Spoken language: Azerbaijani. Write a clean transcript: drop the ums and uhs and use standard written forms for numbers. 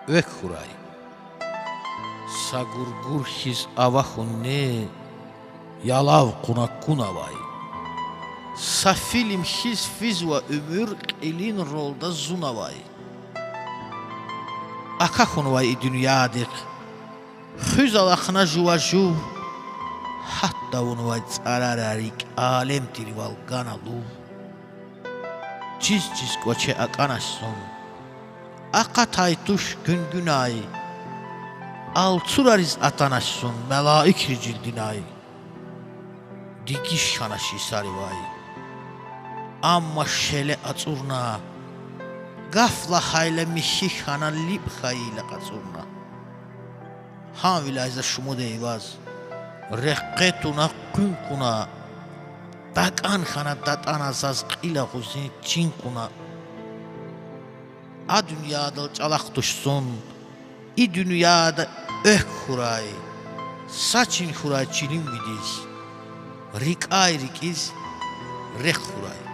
ök huray. Sagurgur his avahunne, yalav kunavay. Safilim his fizva ömür elin rolda zunavay. Akahunvay dünyadik, hüz alakhna juvaju, hatta unvay tsarararik alem tirival ganalu. Ciz koçe akanasson, akataytuş gün ay, alçurariz atanasson melaik ricildinay. Digiş hanaşı sarivay, amma şele açurna, gafla hayla mişi hana lip hayla açurna. Han vilayza şumu deyvaz, reqqetuna kunkuna, dakan hana datanazaz qila huzini çinkuna. A dünyada çalak tuşsun, i dünyada ök huray, saçin huray çilim vidiz, rik ay rikiz, rek huray.